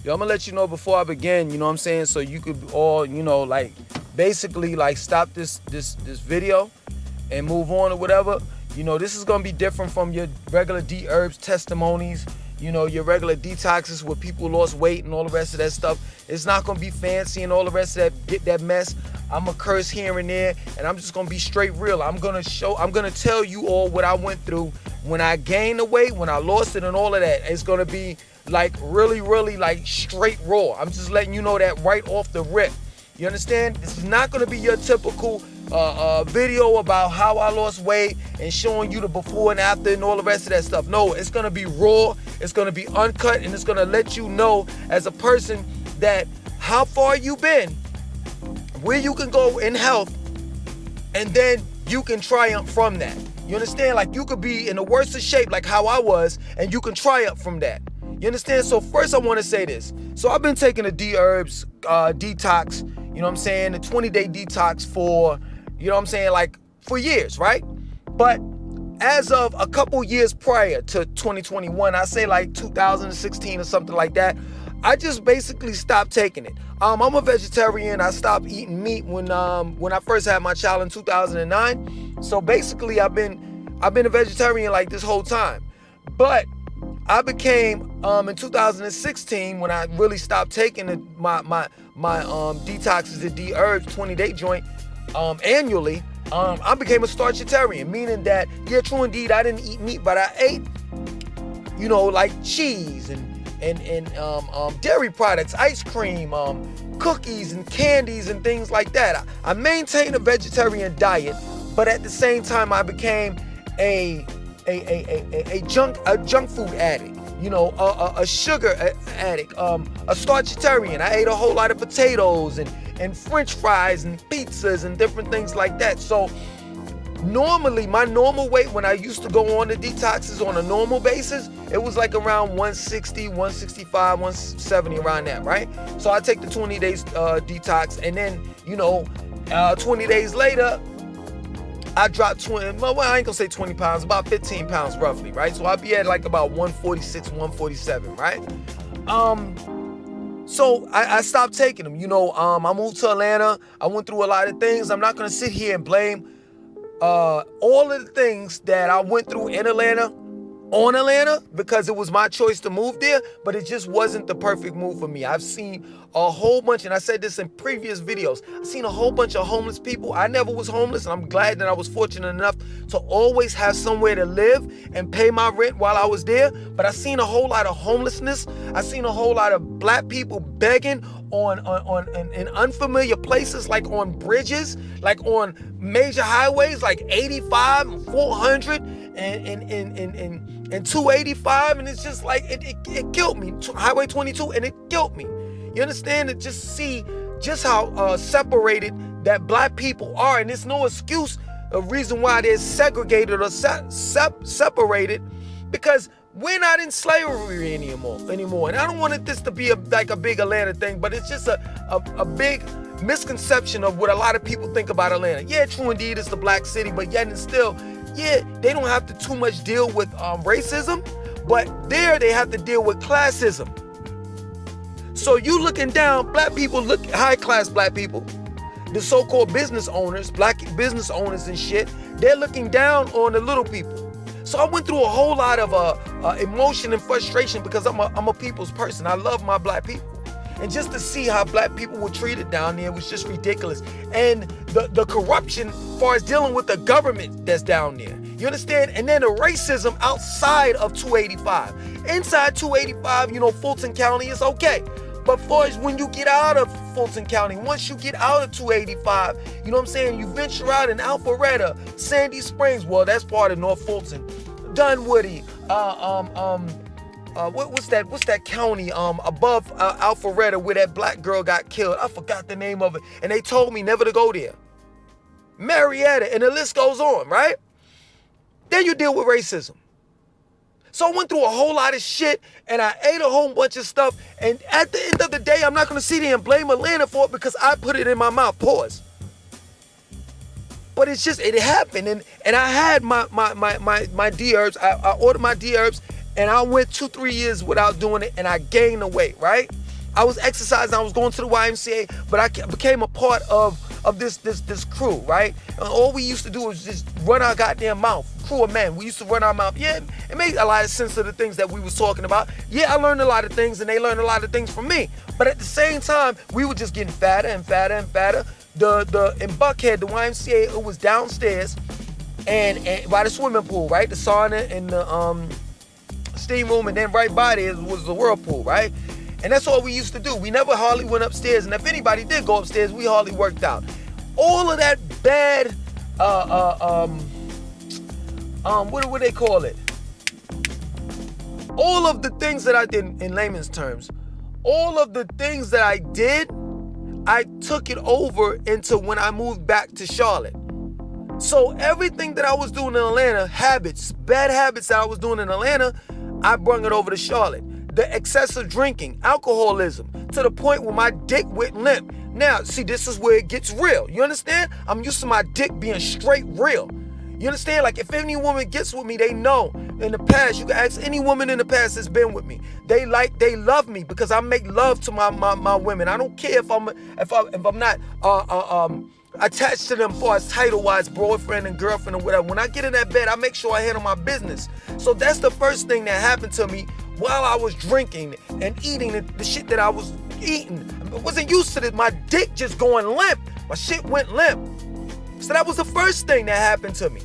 Yo, I'm gonna let you know before I begin, you know what I'm saying? So you could all, like basically like stop this video and move on or whatever. This is gonna be different from your regular Dherbs testimonies, your regular detoxes where people lost weight and all the rest of that stuff. It's not gonna be fancy and all the rest of that mess. I'm gonna curse here and there, and I'm just gonna be straight real. I'm gonna tell you all what I went through when I gained the weight, when I lost it, and all of that. It's gonna be like really, really like straight raw. I'm just letting you know that right off the rip. You understand? This is not gonna be your typical video about how I lost weight and showing you the before and after and all the rest of that stuff. No, it's gonna be raw, it's gonna be uncut, and it's gonna let you know as a person that how far you been, where you can go in health, and then you can triumph from that. You understand? Like you could be in the worst of shape like how I was, and you can triumph from that. You understand? So first I want to say this. So I've been taking a Dherbs detox, you know what I'm saying, a 20-day detox for, you know what I'm saying, like for years, right? But as of a couple years prior to 2021, I say like 2016 or something like that, I just basically stopped taking it. I'm a vegetarian. I stopped eating meat when I first had my child in 2009. So basically I've been a vegetarian like this whole time. But I became in 2016 when I really stopped taking my detoxes, the Dherbs 20-day joint annually. I became a starchitarian, meaning that, yeah, true indeed, I didn't eat meat, but I ate, like cheese and dairy products, ice cream, cookies and candies and things like that. I maintained a vegetarian diet, but at the same time, I became a junk food addict, a sugar addict, a starchitarian. I ate a whole lot of potatoes and French fries and pizzas and different things like that. So normally, my normal weight when I used to go on the detoxes on a normal basis, it was like around 160, 165, 170, around that, right? So I take the 20 days detox, and then, 20 days later, I dropped 20, well, I ain't gonna say 20 pounds, about 15 pounds roughly, right? So I'll be at like about 146, 147, right? So I stopped taking them. I moved to Atlanta. I went through a lot of things. I'm not gonna sit here and blame all of the things that I went through in Atlanta on Atlanta because it was my choice to move there, but it just wasn't the perfect move for me. I've seen a whole bunch, and I said this in previous videos, I've seen a whole bunch of homeless people. I never was homeless, and I'm glad that I was fortunate enough to always have somewhere to live and pay my rent while I was there, but I seen a whole lot of homelessness. I seen a whole lot of black people begging in unfamiliar places, like on bridges, like on major highways, like 85 and 400 and 285, and it's just like it killed me. Highway 22, and it killed me. You understand? To just see just how separated that black people are, and it's no excuse, a reason why they're segregated or separated, because we're not in slavery anymore. And I don't want this to be like a big Atlanta thing, but it's just a big misconception of what a lot of people think about Atlanta. Yeah, true indeed, it's the black city, but yet and still, yeah, they don't have to too much deal with racism, but there they have to deal with classism. So you looking down, black people, look, high class black people, the so-called business owners, black business owners and shit, they're looking down on the little people. So I went through a whole lot of emotion and frustration because I'm a people's person. I love my black people. And just to see how black people were treated down there was just ridiculous. And the corruption as far as dealing with the government that's down there. You understand? And then the racism outside of 285. Inside 285, Fulton County is okay. But far as when you get out of Fulton County, once you get out of 285, you know what I'm saying? You venture out in Alpharetta, Sandy Springs, well, that's part of North Fulton, Dunwoody, what's that county above Alpharetta where that black girl got killed? I forgot the name of it, and they told me never to go there. Marietta, and the list goes on, right? Then you deal with racism. So I went through a whole lot of shit, and I ate a whole bunch of stuff, and at the end of the day, I'm not going to sit here and blame Atlanta for it because I put it in my mouth, pause. But it's just, it happened, and I had my Dherbs, I ordered my Dherbs, and I went 2-3 years without doing it, and I gained the weight, right? I was exercising, I was going to the YMCA, but I became a part of this crew, right? And all we used to do was just run our goddamn mouth. Crew of men. We used to run our mouth. Yeah, it made a lot of sense of the things that we was talking about. Yeah, I learned a lot of things, and they learned a lot of things from me. But at the same time, we were just getting fatter and fatter and fatter. In Buckhead, the YMCA, it was downstairs and by the swimming pool, right? The sauna and the steam room, and then right by there was the whirlpool, right? And that's all we used to do. We never hardly went upstairs, and if anybody did go upstairs, we hardly worked out. All of that bad, what do they call it? All of the things that I did, in layman's terms, all of the things that I did, I took it over into when I moved back to Charlotte. So everything that I was doing in Atlanta, bad habits that I was doing in Atlanta, I brung it over to Charlotte. The excessive drinking, alcoholism, to the point where my dick went limp. Now, see, this is where it gets real. You understand? I'm used to my dick being straight real. You understand? Like, if any woman gets with me, they know. In the past, you can ask any woman in the past that's been with me. They love me because I make love to my women. I don't care if I'm not attached to them far as title-wise, boyfriend and girlfriend or whatever. When I get in that bed, I make sure I handle my business. So that's the first thing that happened to me while I was drinking and eating the shit that I was eating. I wasn't used to this. My dick just going limp. My shit went limp. So that was the first thing that happened to me.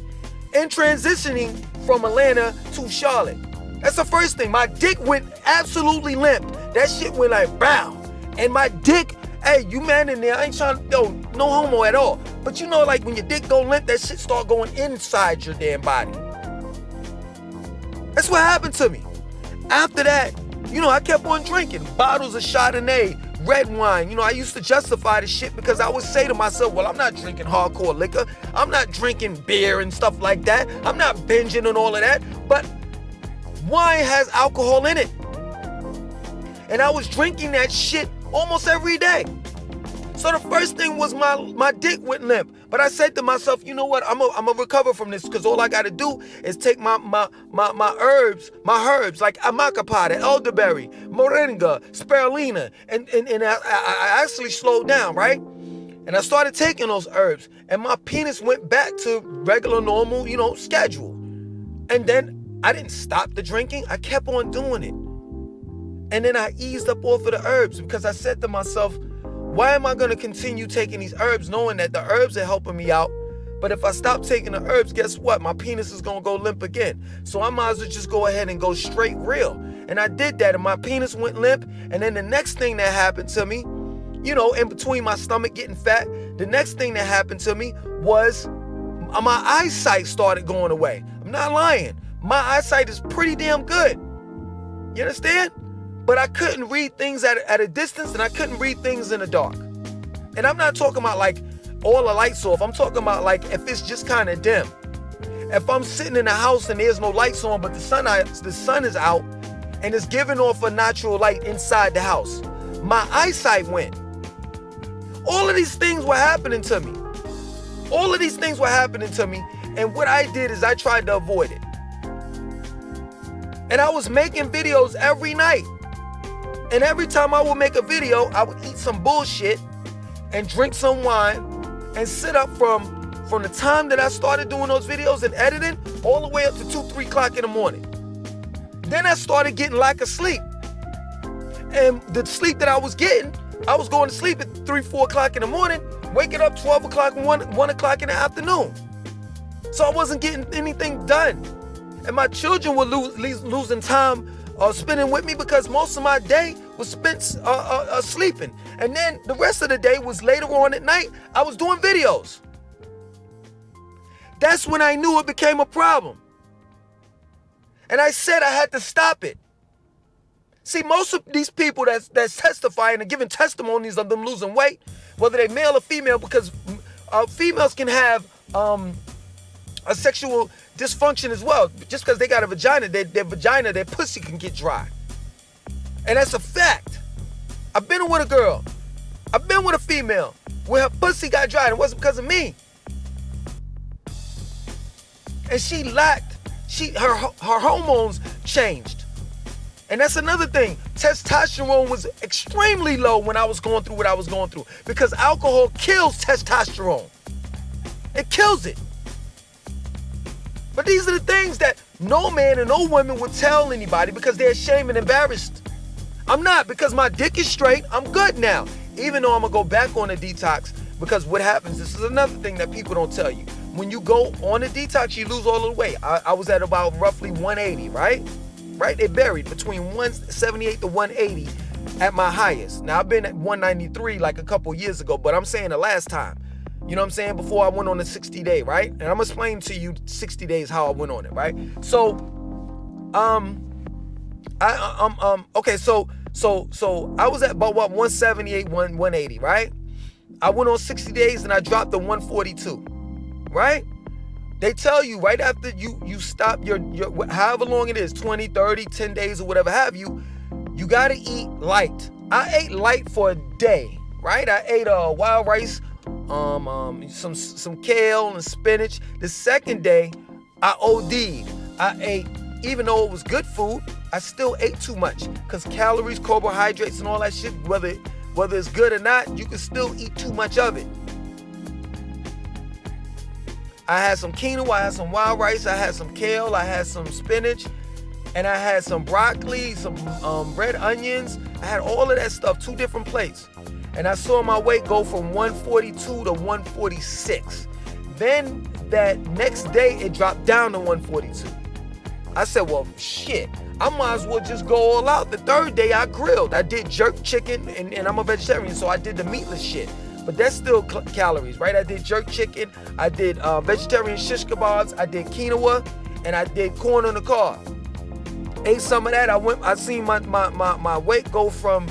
In transitioning from Atlanta to Charlotte. That's the first thing. My dick went absolutely limp. That shit went like, bow. And my dick, hey, you man in there, I ain't trying to, no homo at all. But you know, like when your dick go limp, that shit start going inside your damn body. That's what happened to me. After that, I kept on drinking. Bottles of Chardonnay, red wine. I used to justify the shit because I would say to myself, well, I'm not drinking hardcore liquor. I'm not drinking beer and stuff like that. I'm not binging and all of that. But wine has alcohol in it. And I was drinking that shit almost every day. So the first thing was my dick went limp. But I said to myself, you know what? I'm gonna recover from this because all I gotta do is take my herbs like amacapata, elderberry, moringa, spirulina, and I actually slowed down, right? And I started taking those herbs, and my penis went back to regular, normal, schedule. And then I didn't stop the drinking. I kept on doing it. And then I eased up off of the herbs because I said to myself, why am I going to continue taking these herbs knowing that the herbs are helping me out? But if I stop taking the herbs, guess what? My penis is going to go limp again. So I might as well just go ahead and go straight real. And I did that, and my penis went limp. And then the next thing that happened to me, in between my stomach getting fat, the next thing that happened to me was my eyesight started going away. I'm not lying. My eyesight is pretty damn good. You understand? But I couldn't read things at a distance, and I couldn't read things in the dark. And I'm not talking about like all the lights off. I'm talking about like if it's just kind of dim. If I'm sitting in a house and there's no lights on, but the sun is out and it's giving off a natural light inside the house, my eyesight went. All of these things were happening to me. And what I did is I tried to avoid it. And I was making videos every night. And every time I would make a video, I would eat some bullshit and drink some wine and sit up from the time that I started doing those videos and editing all the way up to 2, 3 o'clock in the morning. Then I started getting lack of sleep. And the sleep that I was getting, I was going to sleep at 3, 4 o'clock in the morning, waking up 12 o'clock, 1 o'clock in the afternoon. So I wasn't getting anything done. And my children were losing time spending with me because most of my day was spent sleeping. And then the rest of the day was later on at night, I was doing videos. That's when I knew it became a problem. And I said I had to stop it. See, most of these people that's testifying and giving testimonies of them losing weight, whether they're male or female, because females can have a sexual dysfunction as well. Just because they got a vagina, their pussy can get dry. And that's a fact. I've been with a girl. I've been with a female where her pussy got dry, and it wasn't because of me. And her hormones changed. And that's another thing. Testosterone was extremely low when I was going through what I was going through, because alcohol kills testosterone. It kills it. But these are the things that no man and no woman would tell anybody because they're ashamed and embarrassed. I'm not, because my dick is straight. I'm good now. Even though I'm going to go back on a detox, because what happens, this is another thing that people don't tell you. When you go on a detox, you lose all the weight. I was at about roughly 180, right? Right? It varied between 178 to 180 at my highest. Now, I've been at 193 like a couple years ago, but I'm saying the last time. You know what I'm saying? Before I went on a 60-day, right? And I'm explaining to you 60 days how I went on it, right? So, okay, so I was at about what, 178, 180, right? I went on 60 days and I dropped to 142, right? They tell you right after you stop your however long it is, 20, 30, 10 days or whatever have you, you gotta eat light. I ate light for a day, right? I ate wild rice, some kale and spinach. The second day, I OD'd. I ate, even though it was good food, I still ate too much, because calories, carbohydrates, and all that shit, whether it's good or not, you can still eat too much of it. I had some quinoa, I had some wild rice, I had some kale, I had some spinach, and I had some broccoli, some red onions. I had all of that stuff, 2 different plates. And I saw my weight go from 142 to 146. Then that next day, it dropped down to 142. I said, well, shit, I might as well just go all out. The third day, I grilled. I did jerk chicken, and I'm a vegetarian, so I did the meatless shit. But that's still calories, right? I did jerk chicken, I did vegetarian shish kebabs, I did quinoa, and I did corn on the cob. Ate some of that. I seen my weight go from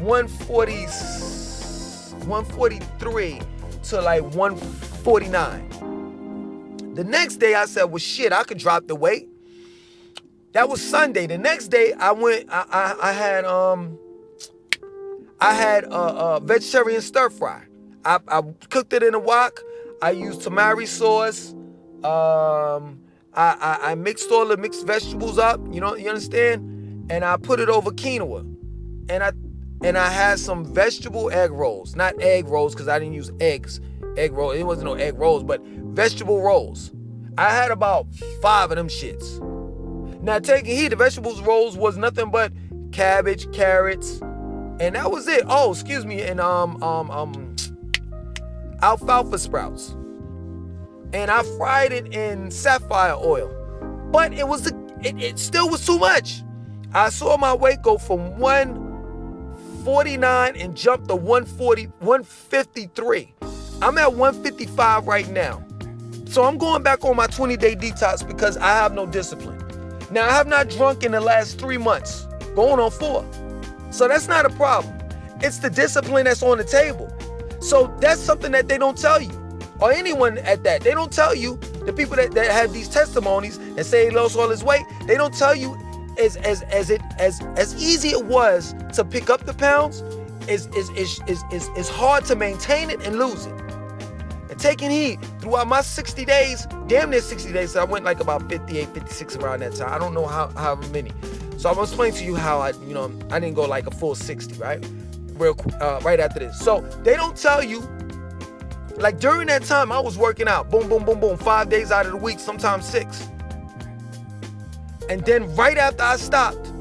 143 to like 149. The next day I said, well, shit, I could drop the weight. That was Sunday. The next day I went, I had a vegetarian stir fry. I cooked it in a wok. I used tamari sauce. I mixed all the mixed vegetables up, you understand? And I put it over quinoa. And I had some vegetable egg rolls. Not egg rolls, because I didn't use eggs. Egg roll. It wasn't no egg rolls, but vegetable rolls. I had about 5 of them shits. Now, taking heed, the vegetables rolls was nothing but cabbage, carrots, and that was it. Oh, excuse me, and alfalfa sprouts. And I fried it in sapphire oil. But it still was too much. I saw my weight go from 149 and jump to 153. I'm at 155 right now. So I'm going back on my 20-day detox because I have no discipline. Now, I have not drunk in the last 3 months, going on 4. So that's not a problem. It's the discipline that's on the table. So that's something that they don't tell you, or anyone at that. They don't tell you, the people that have these testimonies and say he lost all his weight, they don't tell you as easy it was to pick up the pounds, is hard to maintain it and lose it. And taking heed throughout my 60 days, damn near 60 days, so I went like about 58, 56 around that time. I don't know how many. So I'm gonna explain to you how I didn't go like a full 60, right? Right after this. So they don't tell you, like during that time I was working out, boom, boom, boom, boom, 5 days out of the week, sometimes 6. And then right after I stopped,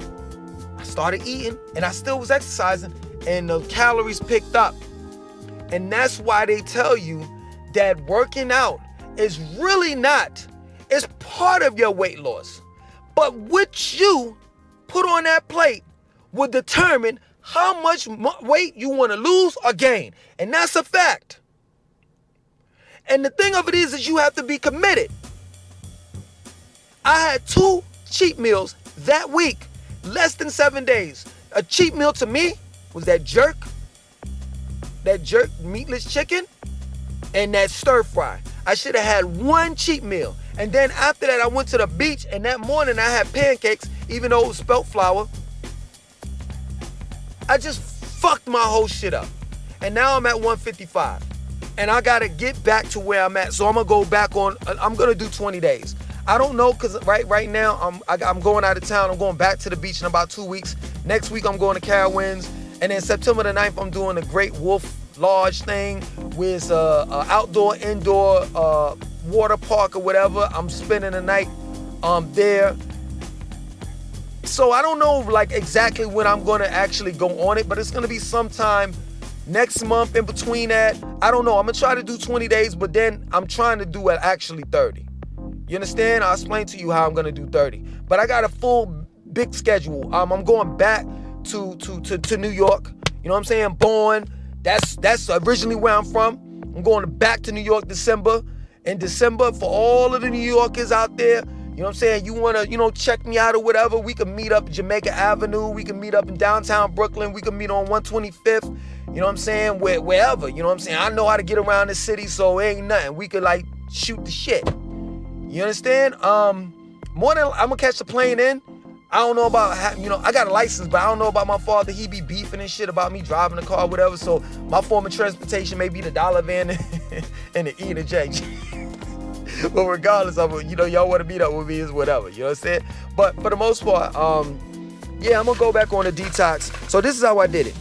I started eating and I still was exercising and the calories picked up. And that's why they tell you that working out is really not, it's part of your weight loss. But what you put on that plate will determine how much weight you want to lose or gain. And that's a fact. And the thing of it is you have to be committed. I had 2 cheat meals that week, less than 7 days. A cheat meal to me was that jerk meatless chicken and that stir fry. I should have had 1 cheat meal. And then after that, I went to the beach, and that morning I had pancakes, even though it was spelt flour. I just fucked my whole shit up. And now I'm at 155. And I gotta get back to where I'm at. So I'm gonna go back on, I'm gonna do 20 days. I don't know, because right now I'm going out of town. I'm going back to the beach in about 2 weeks. Next week I'm going to Carowinds. And then September the 9th, I'm doing a Great Wolf Lodge thing with outdoor, indoor water park or whatever. I'm spending the night there. So I don't know like exactly when I'm going to actually go on it, but it's going to be sometime next month in between that. I don't know. I'm going to try to do 20 days, but then I'm trying to do actually 30. You understand? I'll explain to you how I'm going to do 30. But I got a full big schedule. I'm going back to New York. You know what I'm saying? Born. That's originally where I'm from. I'm going back to New York December. In December, for all of the New Yorkers out there, you know what I'm saying? You want to, check me out or whatever, we can meet up Jamaica Avenue. We can meet up in downtown Brooklyn. We can meet on 125th. You know what I'm saying? Wherever. You know what I'm saying? I know how to get around the city, so it ain't nothing. We could, shoot the shit. You understand? I'm going to catch the plane in. I don't know about, I got a license, but I don't know about my father. He be beefing and shit about me driving the car or whatever. So my form of transportation may be the dollar van and the E and the J. But regardless of it, y'all want to meet up with me is whatever. You know what I'm saying? But for the most part, yeah, I'm going to go back on the detox. So this is how I did it.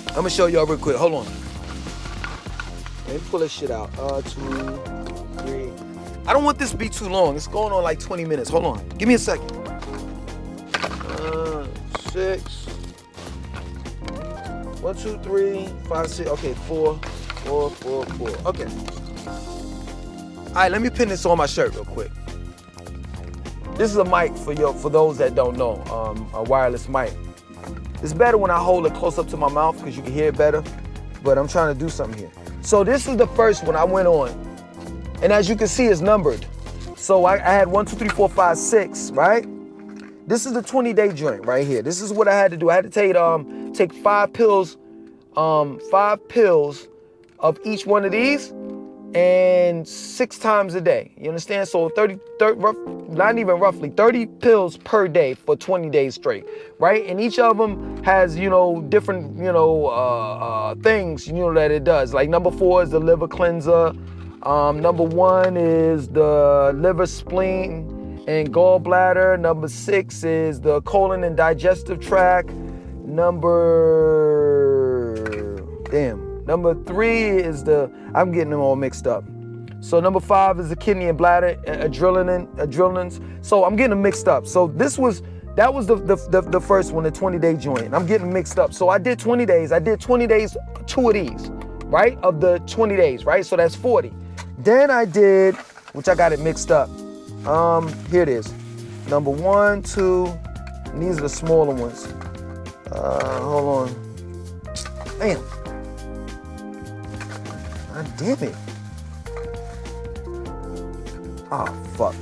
I'm going to show y'all real quick. Hold on. Let me pull this shit out. 2, 3. I don't want this to be too long. It's going on like 20 minutes. Hold on. Give me a second. 6. 1, 2, 3, 5, 6. Okay, 4. Okay. All right, let me pin this on my shirt real quick. This is a mic for those that don't know, a wireless mic. It's better when I hold it close up to my mouth because you can hear it better, but I'm trying to do something here. So this is the first one I went on, and as you can see, it's numbered. So I had 1, 2, 3, 4, 5, 6, right? This is the 20-day joint right here. This is what I had to do. I had to take 5 pills of each one of these, and 6 times a day. You understand? So 30 not even roughly, 30 pills per day for 20 days straight, right? And each of them has, different, things, that it does. Like number 4 is the liver cleanser. Number 1 is the liver, spleen, and gallbladder. Number 6 is the colon and digestive tract. Number 3 is I'm getting them all mixed up. So number 5 is the kidney and bladder, adrenalins. So I'm getting them mixed up. So that was the first one, the 20-day joint. I'm getting mixed up. So I did 20 days. I did 20 days, 2 of these, right? Of the 20 days, right? So that's 40. Then I did, which I got it mixed up. Here it is. Number 1, 2, and these are the smaller ones. Hold on. Damn. God damn it. Oh, fuck.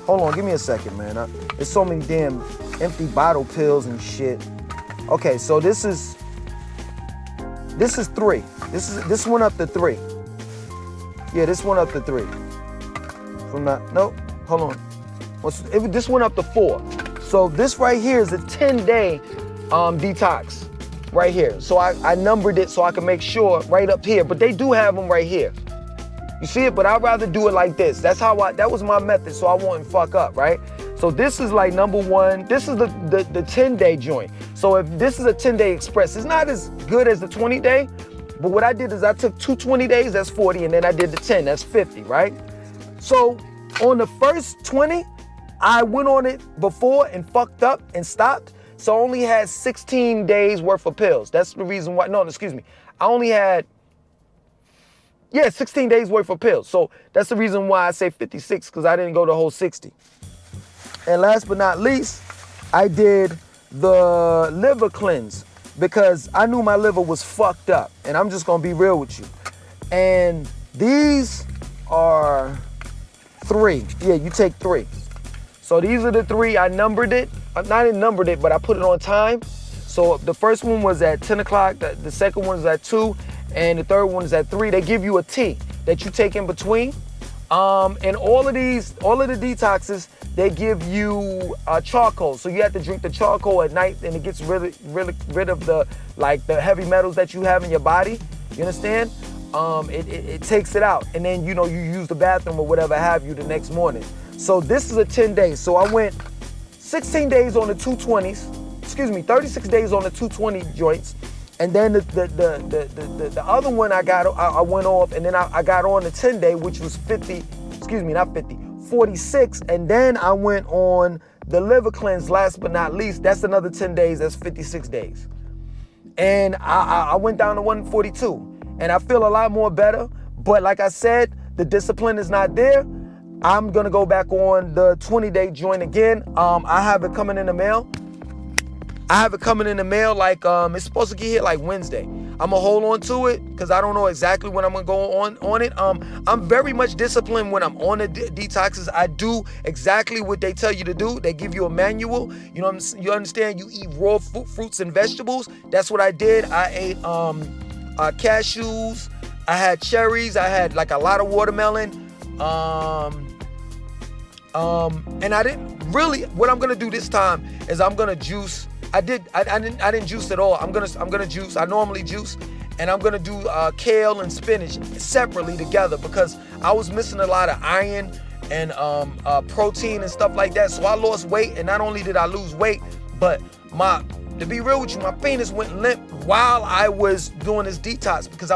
Hold on, give me a second, man. There's so many damn empty bottle pills and shit. Okay, so this is 3. This went up to 3. Yeah, this went up to 3. Nope, hold on. This went up to 4. So this right here is a 10-day detox right here. So I numbered it so I can make sure right up here, but they do have them right here. You see it? But I'd rather do it like this. That was my method, so I wouldn't fuck up, right? So this is like number 1. This is the 10-day joint. So if this is a 10-day express, it's not as good as the 20-day, but what I did is I took 2 20 days, that's 40, and then I did the 10, that's 50, right? So on the first 20, I went on it before and fucked up and stopped. So I only had 16 days worth of pills. That's the reason why, I only had 16 days worth of pills. So that's the reason why I say 56, because I didn't go the whole 60. And last but not least, I did the liver cleanse because I knew my liver was fucked up. And I'm just gonna be real with you. And these are 3. Yeah, you take 3. So these are the 3. I numbered it. I didn't numbered it, but I put it on time. So the first one was at 10 o'clock. The second one is at 2. And the third one is at 3. They give you a tea that you take in between. And all of the detoxes, they give you charcoal. So you have to drink the charcoal at night, and it gets rid of the heavy metals that you have in your body. You understand? It takes it out. And then, you use the bathroom or whatever have you the next morning. So this is a 10 days. So I went 16 days on the 220s. 36 days on the 220 joints. And then the other one I went off, and then I got on the 10 day, which was 46. And then I went on the liver cleanse, last but not least. That's another 10 days, that's 56 days. And I went down to 142. And I feel a lot more better. But like I said, the discipline is not there. I'm gonna go back on the 20-day joint again. I have it coming in the mail. Like it's supposed to get here like Wednesday. I'm gonna hold on to it because I don't know exactly when I'm gonna go on it. I'm very much disciplined when I'm on the detoxes. I do exactly what they tell you to do. They give you a manual. You understand? You eat raw fruits and vegetables. That's what I did. I ate cashews. I had cherries. I had like a lot of watermelon. And I didn't really. What I'm gonna do this time is I'm gonna juice. I didn't juice at all. I'm gonna juice. I normally juice, and I'm gonna do kale and spinach separately together because I was missing a lot of iron and protein and stuff like that. So I lost weight, and not only did I lose weight, but to be real with you, my penis went limp while I was doing this detox because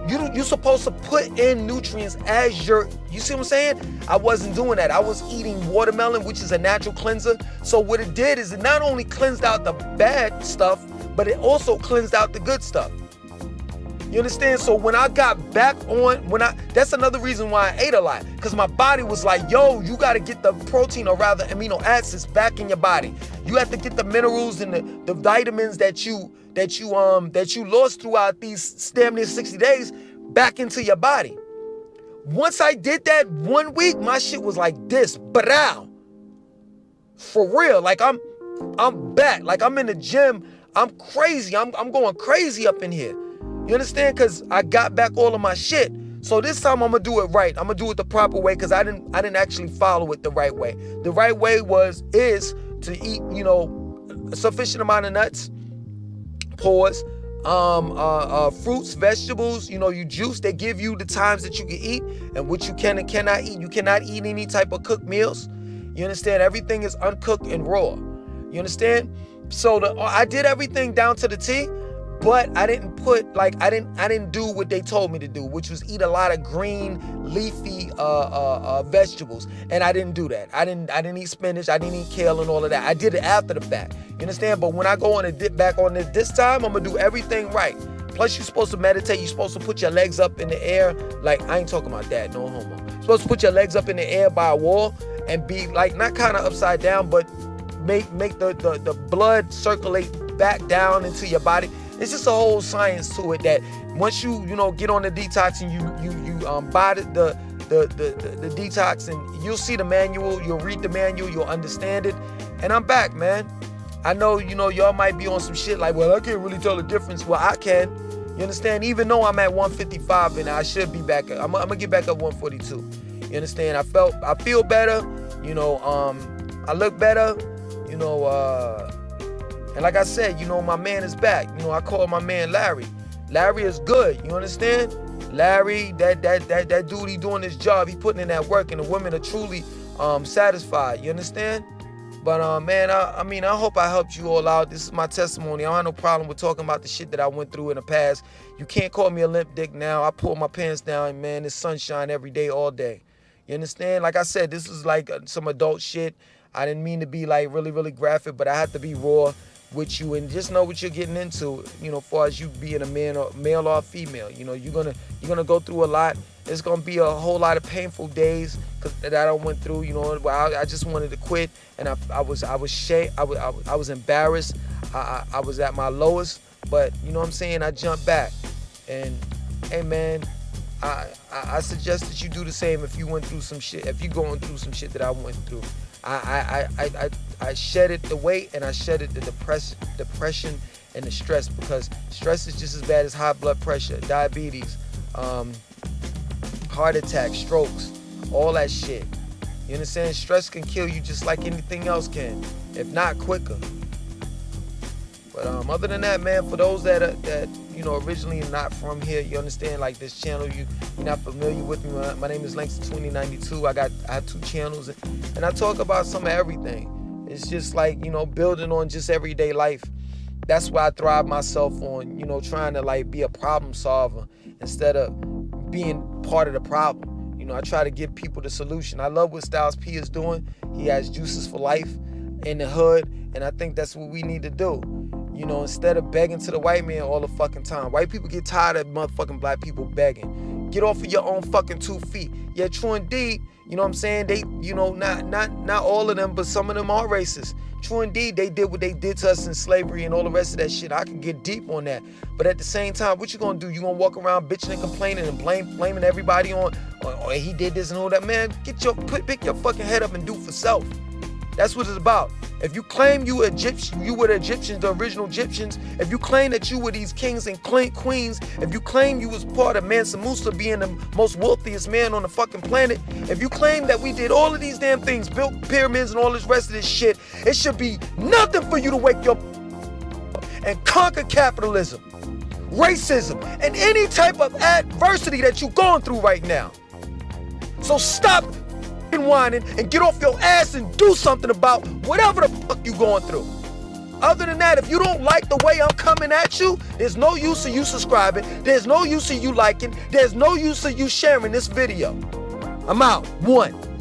you're supposed to put in nutrients as you see what I'm saying? I wasn't doing that. I was eating watermelon, which is a natural cleanser. So what it did is it not only cleansed out the bad stuff, but it also cleansed out the good stuff. You understand? So when I got back on, that's another reason why I ate a lot. Because my body was like, yo, you got to get the protein, or rather amino acids, back in your body. You have to get the minerals and the vitamins that you lost throughout these damn near 60 days back into your body. Once I did that 1 week, my shit was like this, brow. For real, like I'm back, like I'm in the gym. I'm crazy. I'm going crazy up in here. You understand? Because I got back all of my shit. So this time I'm gonna do it right. I'm gonna do it the proper way because I didn't actually follow it the right way. The right way is to eat, a sufficient amount of nuts, pause, fruits, vegetables, you juice. They give you the times that you can eat and what you can and cannot eat. You cannot eat any type of cooked meals. You understand? Everything is uncooked and raw. You understand? So I did everything down to the T, but I didn't I didn't do what they told me to do, which was eat a lot of green, leafy vegetables. And I didn't do that. I didn't eat spinach. I didn't eat kale and all of that. I did it after the fact. You understand? But when I go on and dip back on it this time, I'm gonna do everything right. Plus, you're supposed to meditate. You're supposed to put your legs up in the air. Like, I ain't talking about that, no homo. You're supposed to put your legs up in the air by a wall and be like, not kind of upside down, but make the blood circulate back down into your body. It's just a whole science to it that once you get on the detox and you buy the detox, and you'll see the manual, you'll read the manual, you'll understand it. And I'm back, man. I know, y'all might be on some shit like, well, I can't really tell the difference. Well, I can. You understand? Even though I'm at 155 and I should be back, I'm gonna get back up 142. You understand? I feel better. I look better. And like I said, my man is back. I call my man Larry. Larry is good. You understand? Larry, that dude, he doing his job. He putting in that work, and the women are truly satisfied. You understand? But man, I hope I helped you all out. This is my testimony. I don't have no problem with talking about the shit that I went through in the past. You can't call me a limp dick now. I pull my pants down, and man, it's sunshine every day, all day. You understand? Like I said, this is like some adult shit. I didn't mean to be like really, really graphic, but I had to be raw with you and just know what you're getting into, as far as you being a male or female. You're gonna go through a lot. It's gonna be a whole lot of painful days that I went through. I just wanted to quit, and I was embarrassed. I was at my lowest, but you know what I'm saying, I jumped back. And hey man, I suggest that you do the same if you went through some shit, if you're going through some shit that I went through. I shedded the weight, and I shedded the depression and the stress, because stress is just as bad as high blood pressure, diabetes, heart attack, strokes, all that shit. You understand? Stress can kill you just like anything else can, if not quicker. But other than that, man, for those that you know, originally not from here, you understand, like this channel, you're not familiar with me. My name is Langston 2092. I have 2 channels, and I talk about some of everything. It's just like, you know, building on just everyday life. That's why I thrive myself on, you know, trying to like be a problem solver instead of being part of the problem. You know, I try to give people the solution. I love what Styles P is doing. He has Juices for Life in the hood, and I think that's what we need to do. You know, instead of begging to the white man all the fucking time. White people get tired of motherfucking black people begging. Get off of your own fucking 2 feet. Yeah, true indeed, you know what I'm saying? They, you know, not all of them, but some of them are racist. True indeed, they did what they did to us in slavery and all the rest of that shit. I can get deep on that. But at the same time, what you gonna do? You gonna walk around bitching and complaining and blaming everybody on he did this and all that? Man, pick your fucking head up and do for self. That's what it's about. If you claim you Egyptian, you were the Egyptians, the original Egyptians, if you claim that you were these kings and queens, if you claim you was part of Mansa Musa being the most wealthiest man on the fucking planet, if you claim that we did all of these damn things, built pyramids and all this rest of this shit, it should be nothing for you to wake your and conquer capitalism, racism, and any type of adversity that you're going through right now. So stop whining and get off your ass and do something about whatever the fuck you going through. Other than that, if you don't like the way I'm coming at you, there's no use of you subscribing. There's no use of you liking. There's no use of you sharing this video. I'm out. 1.